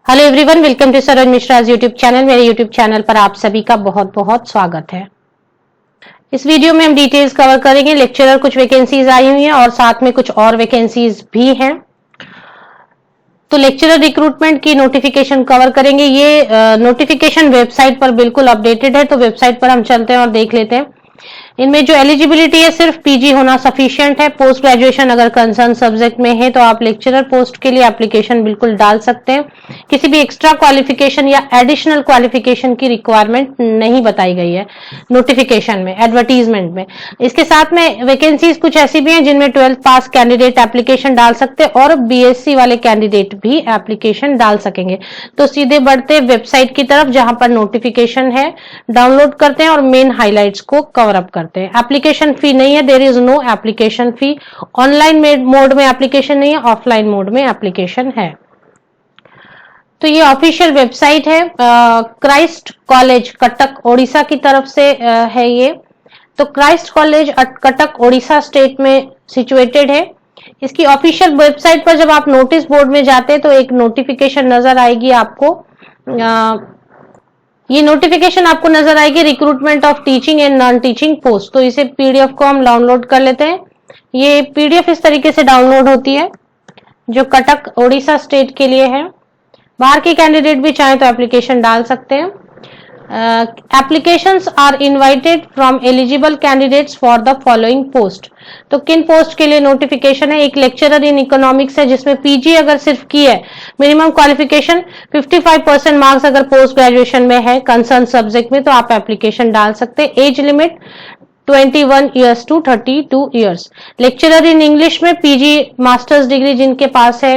Hello everyone, welcome to Saroj Mishra YouTube channel. मेरे YouTube channel पर आप सभी का बहुत बहुत स्वागत है। इस वीडियो में हम डिटेल्स कवर करेंगे। लेक्चरर कुछ वैकेंसीज आई हुई हैं और साथ में कुछ और वैकेंसीज भी हैं। तो लेक्चरर रिक्रूटमेंट की नोटिफिकेशन कवर करेंगे। ये नोटिफिकेशन वेबसाइट पर बिल्कुल अपडेटेड है, तो वेबसाइट पर हम चलते हैं और देख लेते हैं। इनमें जो एलिजिबिलिटी है सिर्फ पीजी होना सफिशिएंट है। पोस्ट ग्रेजुएशन अगर कंसर्न सब्जेक्ट में है तो आप लेक्चरर पोस्ट के लिए एप्लीकेशन बिल्कुल डाल सकते हैं। किसी भी एक्स्ट्रा क्वालिफिकेशन या एडिशनल क्वालिफिकेशन की रिक्वायरमेंट नहीं बताई गई है नोटिफिकेशन में, एडवर्टीजमेंट में। इसके साथ में वैकेंसीज कुछ ऐसी भी हैं जिनमें 12th पास कैंडिडेट एप्लीकेशन डाल सकते हैं और बीएससी वाले कैंडिडेट भी एप्लीकेशन डाल सकेंगे। तो सीधे बढ़ते वेबसाइट की तरफ जहां पर नोटिफिकेशन है, डाउनलोड करते हैं और मेन हाइलाइट्स को कवर अप करते हैं। एप्लीकेशन फी नहीं है, there is no application fee. Online mode में एप्लीकेशन नहीं है, ऑफलाइन मोड में एप्लीकेशन है। तो ये ऑफिशियल वेबसाइट है क्राइस्ट कॉलेज कटक ओडिशा की तरफ से है ये। तो Christ college Cuttack Odisha state में सिचुएटेड है। इसकी ऑफिशियल वेबसाइट पर जब आप नोटिस बोर्ड में जाते हैं तो एक नोटिफिकेशन नजर आएगी आपको। ये नोटिफिकेशन आपको नजर आएगी recruitment of teaching and non teaching post. तो इसे पीडीएफ को हम डाउनलोड कर लेते हैं। ये पीडीएफ इस तरीके से डाउनलोड होती है जो कटक ओडिशा स्टेट के लिए है। बाहर के कैंडिडेट भी चाहे तो एप्लीकेशन डाल सकते हैं। Applications are invited from eligible candidates for the following post. तो किन पोस्ट के लिए नोटिफिकेशन है? एक लेक्चरर इन इकोनॉमिक्स है जिसमें पीजी अगर सिर्फ की है, मिनिमम क्वालिफिकेशन 55% मार्क्स अगर पोस्ट ग्रेजुएशन में है कंसर्न सब्जेक्ट में, तो आप एप्लीकेशन डाल सकते हैं। Age limit 21 years to 32 years. Lecturer in English में पीजी मास्टर्स डिग्री जिनके पास है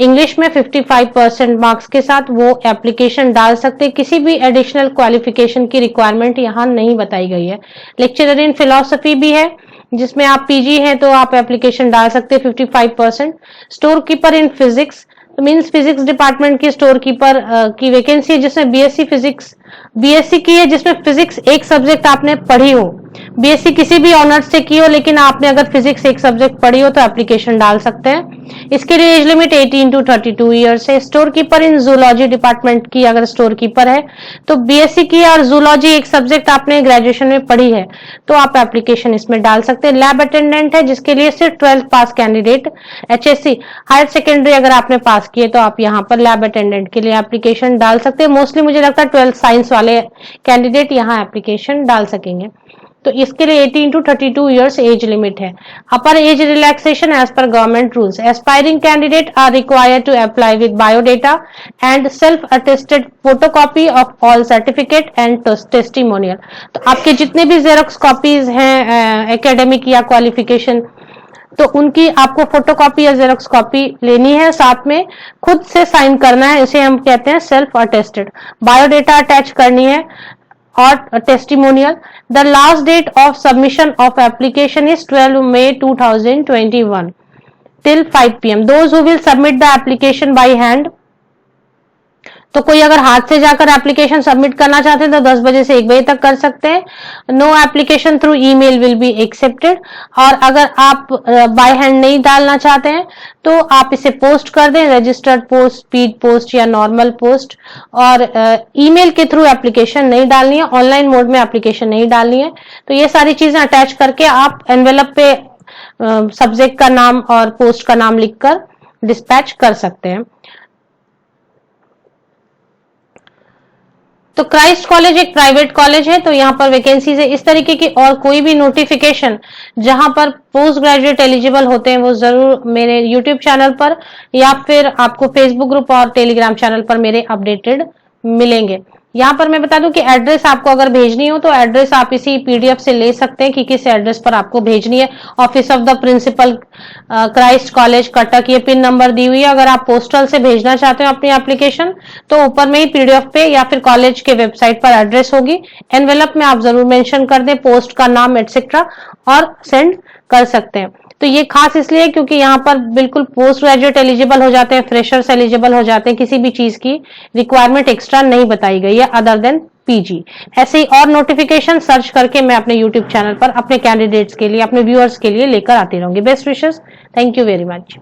इंग्लिश में 55% मार्क्स के साथ, वो एप्लीकेशन डाल सकते हैं। किसी भी एडिशनल क्वालिफिकेशन की रिक्वायरमेंट यहाँ नहीं बताई गई है। लेक्चरर इन फिलॉसफी भी है जिसमें आप पीजी हैं तो आप एप्लीकेशन डाल सकते हैं 55%। Store keeper in physics means physics department की स्टोर कीपर की वैकेंसी है जिसमें बीएससी की है, जिसमें फिजिक्स एक सब्जेक्ट आपने पढ़ी हो। बीएससी किसी भी ऑनर्स से की हो लेकिन आपने अगर फिजिक्स एक सब्जेक्ट पढ़ी हो तो एप्लीकेशन डाल सकते हैं। इसके लिए एज लिमिट 18 टू 32 ईयर्स है। स्टोर कीपर इन जूलॉजी डिपार्टमेंट की अगर स्टोर कीपर है तो बीएससी की और जूलॉजी एक सब्जेक्ट आपने ग्रेजुएशन में पढ़ी है तो आप एप्लीकेशन इसमें डाल सकते हैं। लैब अटेंडेंट है जिसके लिए सिर्फ 12th पास कैंडिडेट, एचएससी हायर सेकेंडरी अगर आपने पास किए तो आप यहाँ पर लैब अटेंडेंट के लिए एप्लीकेशन डाल सकते हैं। मोस्टली मुझे लगता है 12th साइंस वाले कैंडिडेट यहाँ एप्लीकेशन डाल सकेंगे। तो इसके लिए 18 टू 32 ईयर्स एज लिमिट है। Upper age relaxation as per government rules. Aspiring candidate are required to apply with biodata and self attested photocopy of all certificate and testimonial. तो आपके जितने भी जेरोक्स कॉपीज हैं एकेडमिक या qualification, तो उनकी आपको फोटोकॉपी या जेरोक्स कॉपी लेनी है, साथ में खुद से साइन करना है, इसे हम कहते हैं सेल्फ अटेस्टेड। बायोडेटा अटैच करनी है और testimonial. The last date of submission of application is 12 May 2021 till 5 PM। Those who will submit the application by hand, तो कोई अगर हाथ से जाकर एप्लीकेशन सबमिट करना चाहते हैं तो 10 बजे से 1 बजे तक कर सकते हैं। No application through email will be accepted. और अगर आप बाय हैंड नहीं डालना चाहते हैं तो आप इसे पोस्ट कर दें, रजिस्टर्ड पोस्ट, स्पीड पोस्ट या नॉर्मल पोस्ट। और ईमेल के थ्रू एप्लीकेशन नहीं डालनी है, ऑनलाइन मोड में एप्लीकेशन नहीं डालनी है। तो ये सारी चीजें अटैच करके आप एनवेलप पे सब्जेक्ट का नाम और पोस्ट का नाम लिखकर डिस्पैच कर सकते हैं। तो क्राइस्ट कॉलेज एक प्राइवेट कॉलेज है, तो यहाँ पर वैकेंसीज है। इस तरीके की और कोई भी नोटिफिकेशन जहां पर पोस्ट ग्रेजुएट एलिजिबल होते हैं वो जरूर मेरे यूट्यूब चैनल पर या फिर आपको फेसबुक ग्रुप और टेलीग्राम चैनल पर मेरे अपडेटेड मिलेंगे। यहाँ पर मैं बता दूं कि एड्रेस आपको अगर भेजनी हो तो एड्रेस आप इसी पीडीएफ से ले सकते हैं कि किस एड्रेस पर आपको भेजनी है। Office of the principal Christ college Cuttack, ये पिन नंबर दी हुई है। अगर आप पोस्टल से भेजना चाहते हो अपनी एप्लीकेशन तो ऊपर में ही पीडीएफ पे या फिर कॉलेज के वेबसाइट पर एड्रेस होगी। एनवेलप में आप जरूर मेंशन कर दें पोस्ट का नाम एटसेट्रा और सेंड कर सकते हैं। तो ये खास इसलिए क्योंकि यहाँ पर बिल्कुल पोस्ट ग्रेजुएट एलिजिबल हो जाते हैं, फ्रेशर्स एलिजिबल हो जाते हैं, किसी भी चीज की रिक्वायरमेंट एक्स्ट्रा नहीं बताई गई है अदर देन पीजी। ऐसे ही और नोटिफिकेशन सर्च करके मैं अपने यूट्यूब चैनल पर अपने कैंडिडेट्स के लिए, अपने व्यूअर्स के लिए लेकर आती रहूंगी। Best wishes, thank you very much.